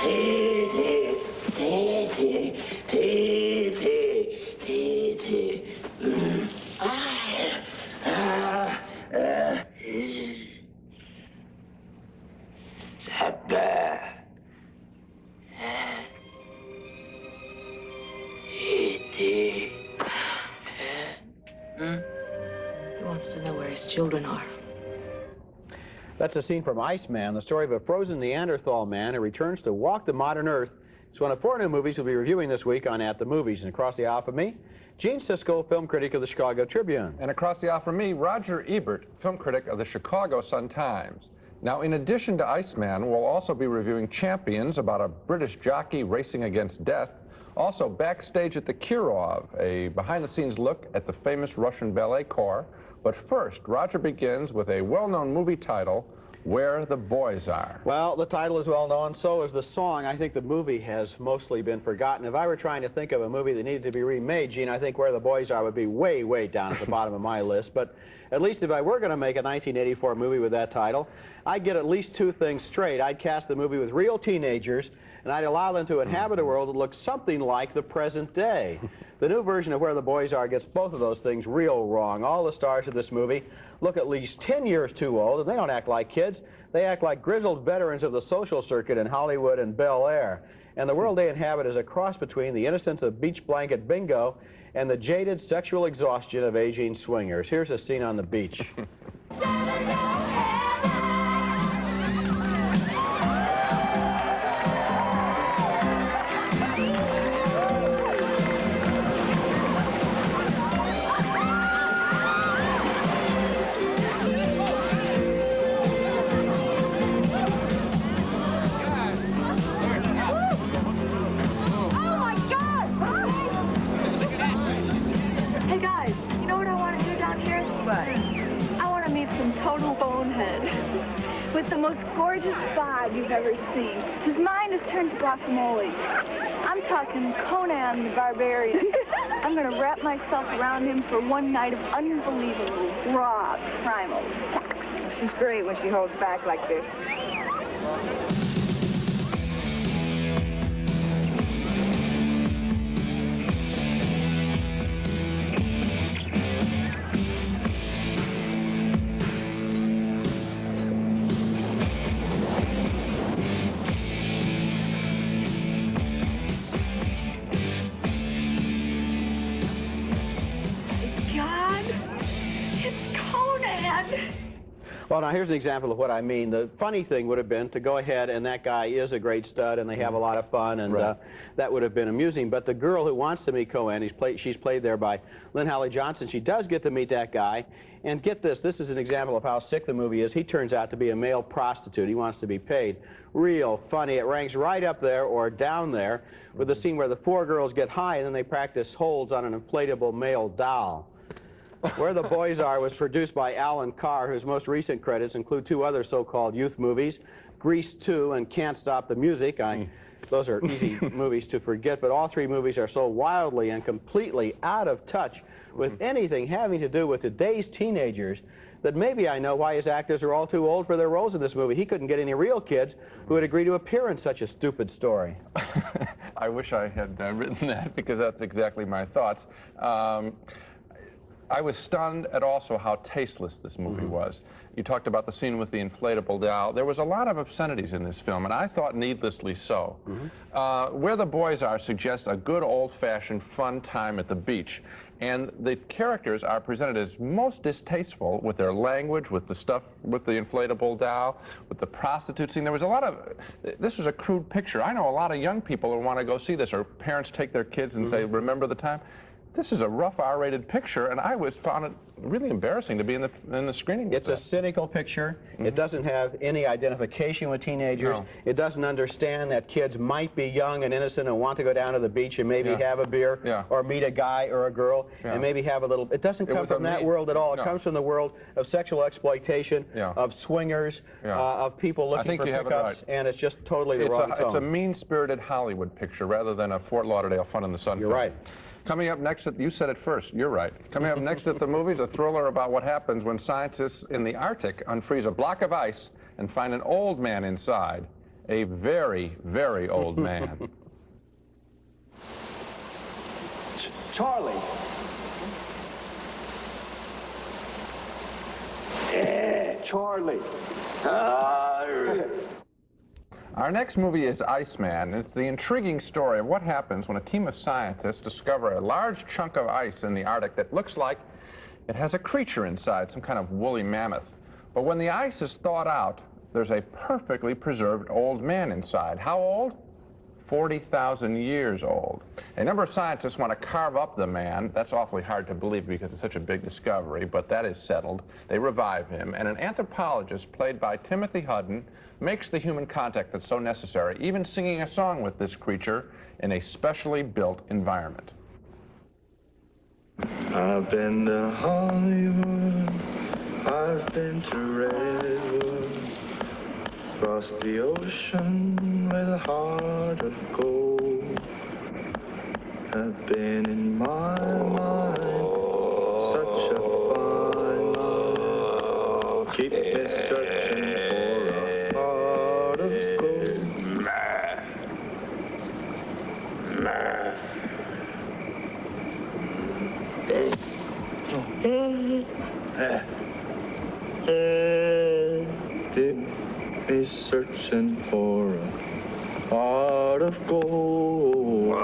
He wants to know where his children are. That's a scene from Iceman, the story of a frozen Neanderthal man who returns to walk the modern earth. It's one of 4 new movies we'll be reviewing this week on At the Movies. And across the aisle from me, Gene Siskel, film critic of the Chicago Tribune. And across the aisle from me, Roger Ebert, film critic of the Chicago Sun-Times. Now, in addition to Iceman, we'll also be reviewing Champions, about a British jockey racing against death. Also, Backstage at the Kirov, a behind-the-scenes look at the famous Russian ballet corps. But first, Roger begins with a well-known movie title, Where the Boys Are. Well, the title is well known, so is the song. I think the movie has mostly been forgotten. If I were trying to think of a movie that needed to be remade, Gene, I think Where the Boys Are would be way, way down at the bottom of my list. But at least if I were going to make a 1984 movie with that title, I'd get at least 2 things straight. I'd cast the movie with real teenagers, and I'd allow them to inhabit a world that looks something like the present day. The new version of Where the Boys Are gets both of those things real wrong. All the stars of this movie look at least 10 years too old, and they don't act like kids. They act like grizzled veterans of the social circuit in Hollywood and Bel Air. And the world they inhabit is a cross between the innocence of beach blanket bingo and the jaded sexual exhaustion of aging swingers. Here's a scene on the beach. Total bonehead with the most gorgeous bod you've ever seen, whose mind is turned to guacamole. I'm talking Conan the Barbarian. I'm going to wrap myself around him for one night of unbelievable, raw, primal sex. She's great when she holds back like this. Well, now here's an example of what I mean. The funny thing would have been to go ahead, and that guy is a great stud, and they have a lot of fun, and that would have been amusing. But the girl who wants to meet Cohen, she's played there by Lynn Holly Johnson. She does get to meet that guy, and get this is an example of how sick the movie is. He turns out to be a male prostitute. He wants to be paid. Real funny. It ranks right up there or down there with the scene where the 4 girls get high, and then they practice holds on an inflatable male doll. Where the Boys Are was produced by Alan Carr, whose most recent credits include 2 other so-called youth movies, Grease 2 and Can't Stop the Music. Those are easy movies to forget, but all 3 movies are so wildly and completely out of touch with anything having to do with today's teenagers that maybe I know why his actors are all too old for their roles in this movie. He couldn't get any real kids who would agree to appear in such a stupid story. I wish I had written that, because that's exactly my thoughts. I was stunned at also how tasteless this movie was. You talked about the scene with the inflatable doll. There was a lot of obscenities in this film, and I thought needlessly so. Where the Boys Are suggests a good old-fashioned fun time at the beach, and the characters are presented as most distasteful with their language, with the stuff, with the inflatable doll, with the prostitute scene. There was a lot of, this was a crude picture. I know a lot of young people who want to go see this, or parents take their kids and say, remember the time? This is a rough R-rated picture, and I found it really embarrassing to be in the screening with It's a cynical picture. It doesn't have any identification with teenagers. No. It doesn't understand that kids might be young and innocent and want to go down to the beach and maybe have a beer or meet a guy or a girl and maybe have a little... It doesn't come from that world at all. It comes from the world of sexual exploitation, of swingers, of people looking for pickups, and it's just totally the wrong tone. It's a mean-spirited Hollywood picture rather than a Fort Lauderdale Fun in the Sun film. You're right. Coming up next, you said it first, you're right. Coming up next at the movies, a thriller about what happens when scientists in the Arctic unfreeze a block of ice and find an old man inside a very, very old man. Charlie. Charlie. Our next movie is Iceman. It's the intriguing story of what happens when a team of scientists discover a large chunk of ice in the Arctic that looks like it has a creature inside, some kind of woolly mammoth. But when the ice is thawed out, there's a perfectly preserved old man inside. How old? 40,000 years old. A number of scientists want to carve up the man. That's awfully hard to believe because it's such a big discovery, but that is settled. They revive him, and an anthropologist played by Timothy Hutton makes the human contact that's so necessary, even singing a song with this creature in a specially built environment. I've been to Hollywood, I've been to Redwood, across the ocean with a heart of gold. I've been in my mind, such a fine line, keep me searching for a heart of gold. Be searching for a heart of gold.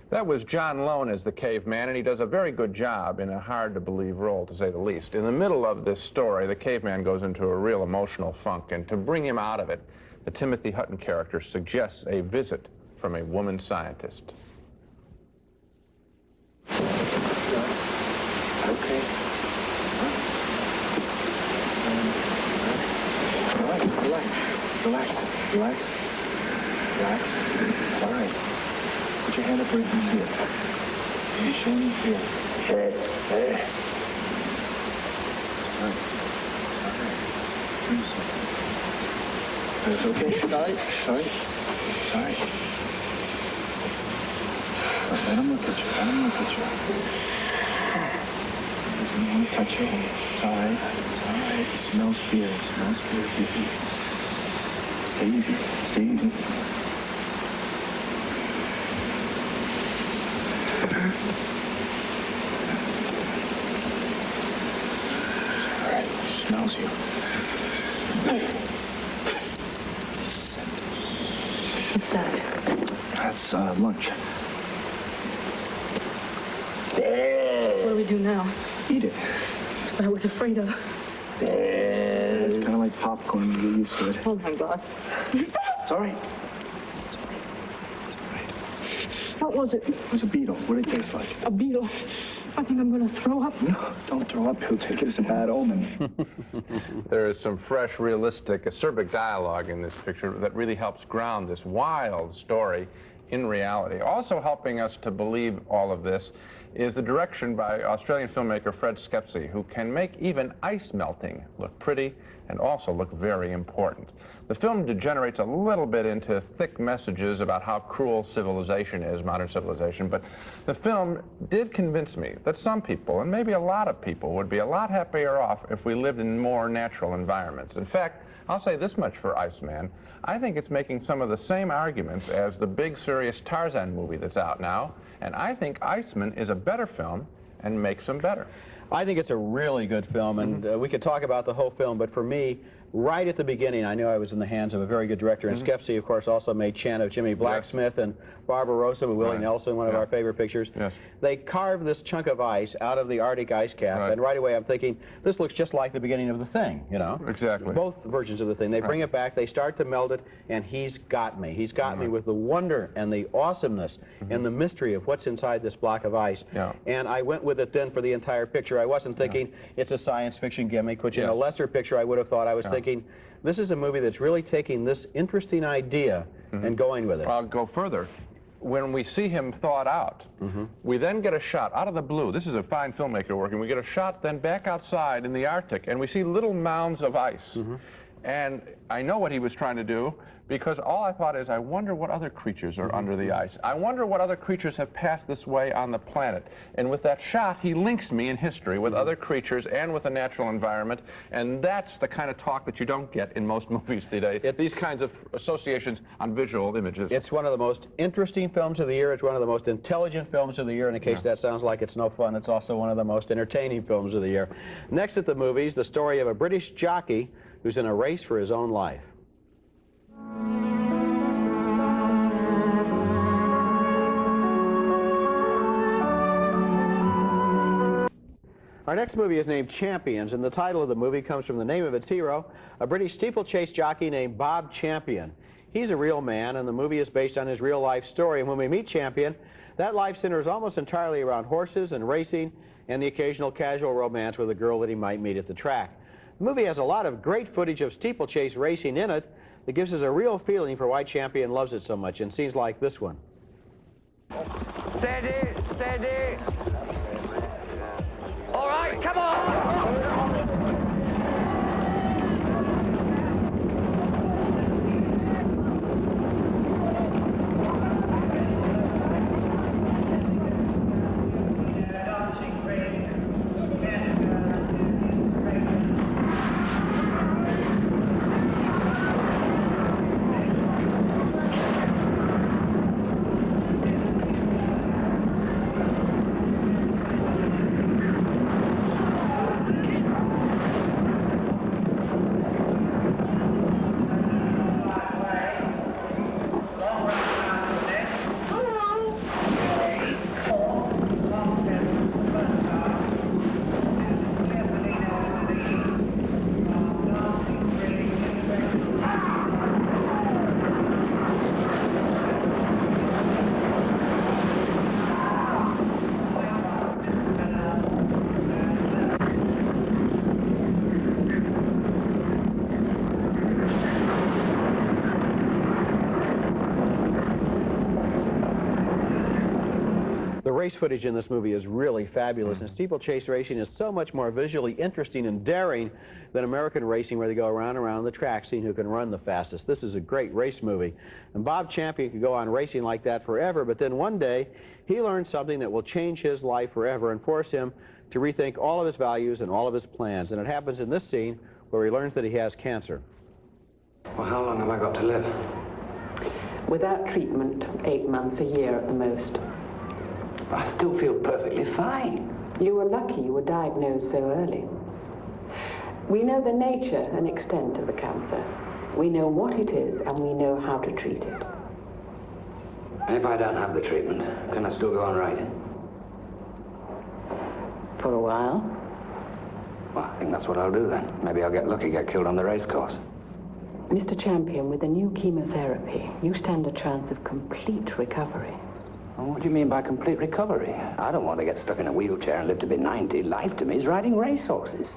That was John Lone as the caveman, and he does a very good job in a hard-to-believe role, to say the least. In the middle of this story, the caveman goes into a real emotional funk, and to bring him out of it, the Timothy Hutton character suggests a visit from a woman scientist. Okay. All right, relax. It's all right. Put your hand up where you can see it. You show me here. It's all right. It's okay. It's all right. It's all right. Let him look at you. Doesn't want to touch you. It's all right. It smells fear. Stay easy. All right, smells you. What's that? That's lunch. What do we do now? Eat it. That's what I was afraid of. It's kind of like popcorn. You get used to it. Oh, my God. It's all right. What was it? It was a beetle. What did it taste like? A beetle. I think I'm going to throw up. No, don't throw up. He'll take it as a bad omen. There is some fresh, realistic, acerbic dialogue in this picture that really helps ground this wild story in reality. Also helping us to believe all of this is the direction by Australian filmmaker Fred Siskel, who can make even ice melting look pretty and also look very important. The film degenerates a little bit into thick messages about how cruel civilization is, modern civilization, but the film did convince me that some people, and maybe a lot of people, would be a lot happier off if we lived in more natural environments. In fact, I'll say this much for Iceman. I think it's making some of the same arguments as the big, serious Tarzan movie that's out now, and I think Iceman is a better film and makes them better. I think it's a really good film, and we could talk about the whole film, but for me, right at the beginning, I knew I was in the hands of a very good director, and Siskel, of course, also made Chan of Jimmy Blacksmith and Barbarossa with Willie Nelson, one of our favorite pictures. They carved this chunk of ice out of the Arctic ice cap, and right away I'm thinking, this looks just like the beginning of The Thing, you know? Exactly. Both versions of The Thing. They bring it back, they start to meld it, and he's got me. He's got me with the wonder and the awesomeness and the mystery of what's inside this block of ice. And I went with it then for the entire picture. I wasn't thinking it's a science fiction gimmick, which in a lesser picture I would have thought. I was thinking, this is a movie that's really taking this interesting idea and going with it. I'll go further. When we see him thawed out, we then get a shot out of the blue. This is a fine filmmaker working. We get a shot then back outside in the Arctic, and we see little mounds of ice. And I know what he was trying to do, because all I thought is, I wonder what other creatures are under the ice. I wonder what other creatures have passed this way on the planet. And with that shot, he links me in history with other creatures and with the natural environment. And that's the kind of talk that you don't get in most movies today. These kinds of associations on visual images. It's one of the most interesting films of the year. It's one of the most intelligent films of the year. And in case that sounds like it's no fun, it's also one of the most entertaining films of the year. Next at the movies, the story of a British jockey who's in a race for his own life. Our next movie is named Champions, and the title of the movie comes from the name of its hero, a British steeplechase jockey named Bob Champion. He's a real man, and the movie is based on his real-life story. And when we meet Champion, that life centers almost entirely around horses and racing and the occasional casual romance with a girl that he might meet at the track. The movie has a lot of great footage of steeplechase racing in it that gives us a real feeling for why Champion loves it so much in scenes like this one. Steady, steady. All right, come on. The race footage in this movie is really fabulous, and steeplechase racing is so much more visually interesting and daring than American racing, where they go around and around the track seeing who can run the fastest. This is a great race movie, and Bob Champion could go on racing like that forever, but then one day he learns something that will change his life forever and force him to rethink all of his values and all of his plans, and it happens in this scene where he learns that he has cancer. Well, how long have I got to live? Without treatment, 8 months, a year at the most. I still feel perfectly fine. You were lucky you were diagnosed so early. We know the nature and extent of the cancer. We know what it is, and we know how to treat it. And if I don't have the treatment, can I still go on riding? For a while. Well, I think that's what I'll do then. Maybe I'll get lucky, get killed on the race course. Mr. Champion, with the new chemotherapy, you stand a chance of complete recovery. Well, what do you mean by complete recovery? I don't want to get stuck in a wheelchair and live to be 90. Life to me is riding racehorses.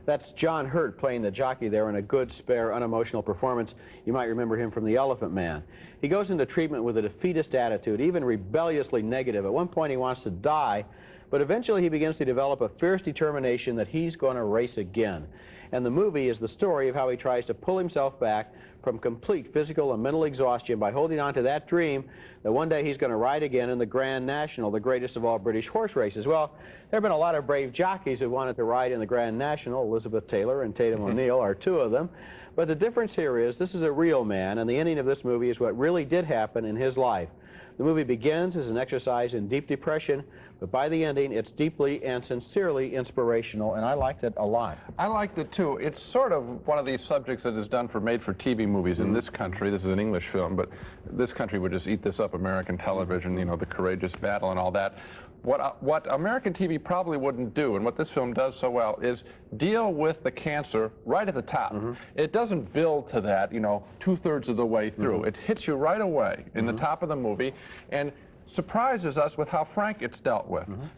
That's John Hurt playing the jockey there in a good, spare, unemotional performance. You might remember him from The Elephant Man. He goes into treatment with a defeatist attitude, even rebelliously negative. At one point he wants to die, but eventually he begins to develop a fierce determination that he's going to race again. And the movie is the story of how he tries to pull himself back from complete physical and mental exhaustion by holding on to that dream that one day he's going to ride again in the Grand National, the greatest of all British horse races. Well, there have been a lot of brave jockeys who wanted to ride in the Grand National. Elizabeth Taylor and Tatum O'Neill are two of them. But the difference here is this is a real man, and the ending of this movie is what really did happen in his life. The movie begins as an exercise in deep depression, but by the ending, it's deeply and sincerely inspirational, and I liked it a lot. I liked it, too. It's sort of one of these subjects that is done for made-for-TV movies in this country. This is an English film, but this country would just eat this up, American television, you know, the courageous battle and all that. What American TV probably wouldn't do, and what this film does so well, is deal with the cancer right at the top. It doesn't build to that, you know, 2/3 of the way through. It hits you right away in the top of the movie, and surprises us with how frank it's dealt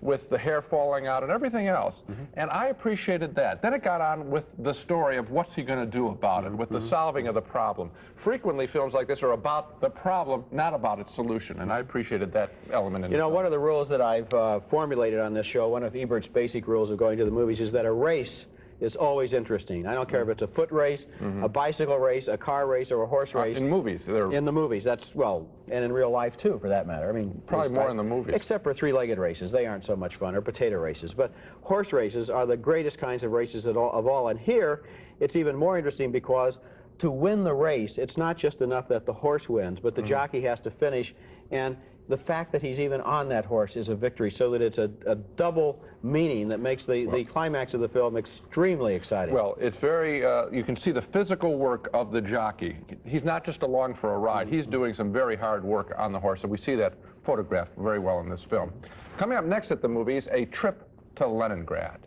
with the hair falling out and everything else. And I appreciated that. Then it got on with the story of what's he going to do about it, with the solving of the problem. Frequently, films like this are about the problem, not about its solution, and I appreciated that element in You know, film. one of the rules that I've formulated on this show, one of Ebert's basic rules of going to the movies, is that a race is always interesting. I don't care if it's a foot race, a bicycle race, a car race, or a horse race. In movies. In the movies, that's, well, and in real life too, for that matter. I mean, probably more in the movies. Except for three-legged races. They aren't so much fun, or potato races. But horse races are the greatest kinds of races of all. And here, it's even more interesting because to win the race, it's not just enough that the horse wins, but the jockey has to finish. And the fact that he's even on that horse is a victory, so that it's a double meaning that makes the climax of the film extremely exciting. Well, it's very, you can see the physical work of the jockey. He's not just along for a ride. He's doing some very hard work on the horse, and we see that photographed very well in this film. Coming up next at the movies, a trip to Leningrad.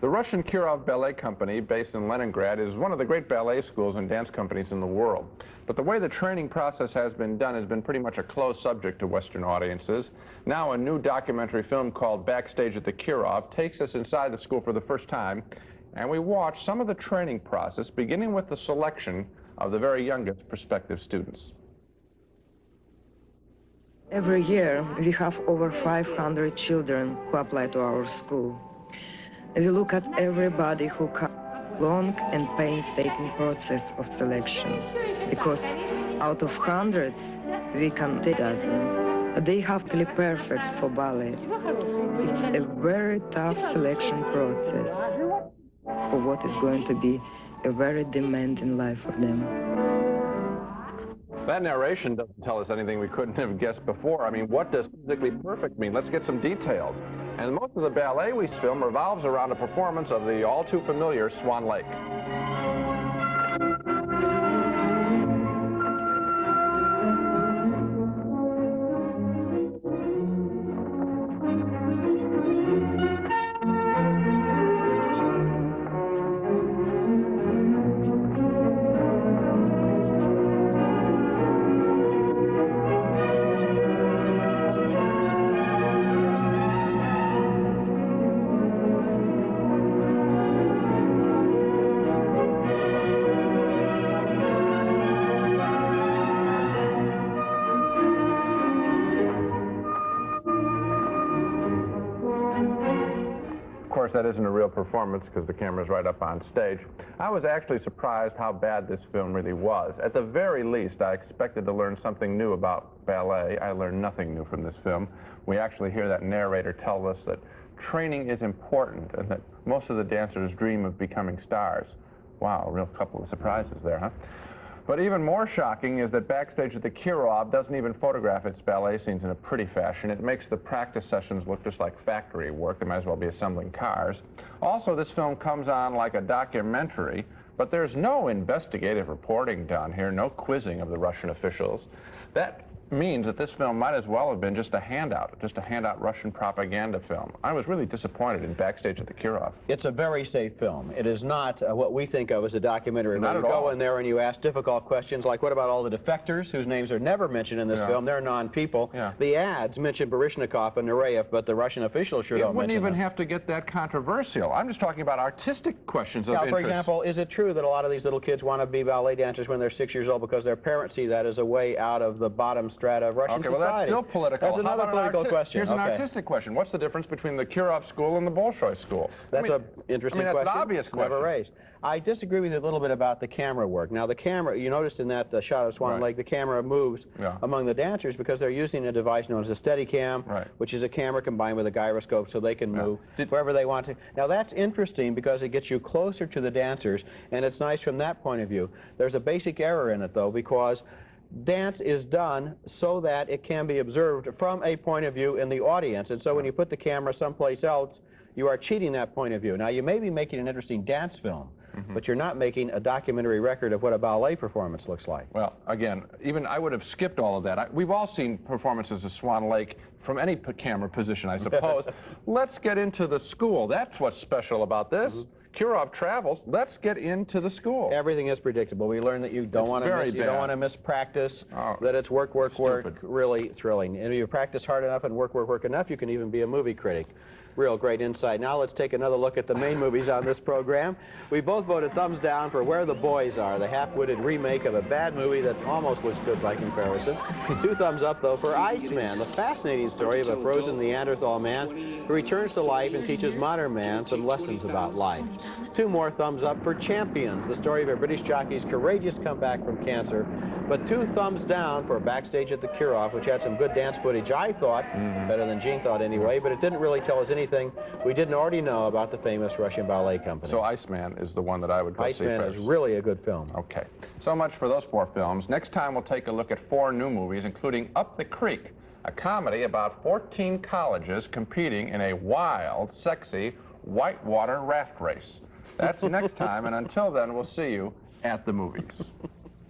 The Russian Kirov Ballet Company, based in Leningrad, is one of the great ballet schools and dance companies in the world. But the way the training process has been done has been pretty much a closed subject to Western audiences. Now a new documentary film called Backstage at the Kirov takes us inside the school for the first time, and we watch some of the training process, beginning with the selection of the very youngest prospective students. Every year, we have over 500 children who apply to our school. We look at everybody who comes. Long and painstaking process of selection, because out of hundreds, we can take dozen. They have to be perfect for ballet. It's a very tough selection process for what is going to be a very demanding life for them. That narration doesn't tell us anything we couldn't have guessed before. I mean, what does physically perfect mean? Let's get some details. And most of the ballet we film revolves around a performance of the all-too-familiar Swan Lake. That isn't a real performance because the camera's right up on stage. I was actually surprised how bad this film really was. At the very least, I expected to learn something new about ballet. I learned nothing new from this film. We actually hear that narrator tell us that training is important and that most of the dancers dream of becoming stars. Wow, a real couple of surprises there, huh? But even more shocking is that Backstage at the Kirov doesn't even photograph its ballet scenes in a pretty fashion. It makes the practice sessions look just like factory work. They might as well be assembling cars. Also, this film comes on like a documentary, but there's no investigative reporting done here, no quizzing of the Russian officials. That means that this film might as well have been just a handout Russian propaganda film. I was really disappointed in Backstage at the Kirov. It's a very safe film. It is not what we think of as a documentary. Not when at you all. go in there and you ask difficult questions like, what about all the defectors whose names are never mentioned in this film? They're non-people. The ads mention Baryshnikov and Nureyev, but the Russian officials sure don't mention It wouldn't even them. have to get that controversial. I'm just talking about artistic questions of interest. For example, is it true that a lot of these little kids want to be ballet dancers when they're 6 years old because their parents see that as a way out of the bottom strata of Russian society? Well, that's still political. That's another political question. Here's an artistic question. What's the difference between the Kirov school and the Bolshoi school? That's an interesting question. That's an obvious question. Never raised. I disagree with you a little bit about the camera work. Now, the camera, you noticed in that shot of Swan Lake, the camera moves among the dancers because they're using a device known as a Steadicam, which is a camera combined with a gyroscope so they can move wherever they want to. Now, that's interesting because it gets you closer to the dancers, and it's nice from that point of view. There's a basic error in it, though, because dance is done so that it can be observed from a point of view in the audience. And so when you put the camera someplace else, you are cheating that point of view. Now, you may be making an interesting dance film, but you're not making a documentary record of what a ballet performance looks like. Well, again, even I would have skipped all of that. We've all seen performances of Swan Lake from any camera position, I suppose. Let's get into the school. That's what's special about this. Kirov travels. Let's get into the school. Everything is predictable. We learn that you don't want to miss practice, that it's work, really thrilling. And if you practice hard enough and work enough, you can even be a movie critic. Real great insight. Now let's take another look at the main movies on this program. We both voted thumbs down for Where the Boys Are, the half-witted remake of a bad movie that almost looks good by comparison. 2 thumbs up, though, for Iceman, the fascinating story of a frozen Neanderthal man who returns to life and teaches modern man some lessons about life. 2 more thumbs up for Champions, the story of a British jockey's courageous comeback from cancer. But 2 thumbs down for Backstage at the Kirov, which had some good dance footage, I thought, better than Gene thought anyway, but it didn't really tell us anything we didn't already know about the famous Russian ballet company. So Iceman is the one that I would go see first. Iceman is really a good film. Okay. So much for those 4 films. Next time we'll take a look at 4 new movies, including Up the Creek, a comedy about 14 colleges competing in a wild, sexy, whitewater raft race. That's next time, and until then, we'll see you at the movies.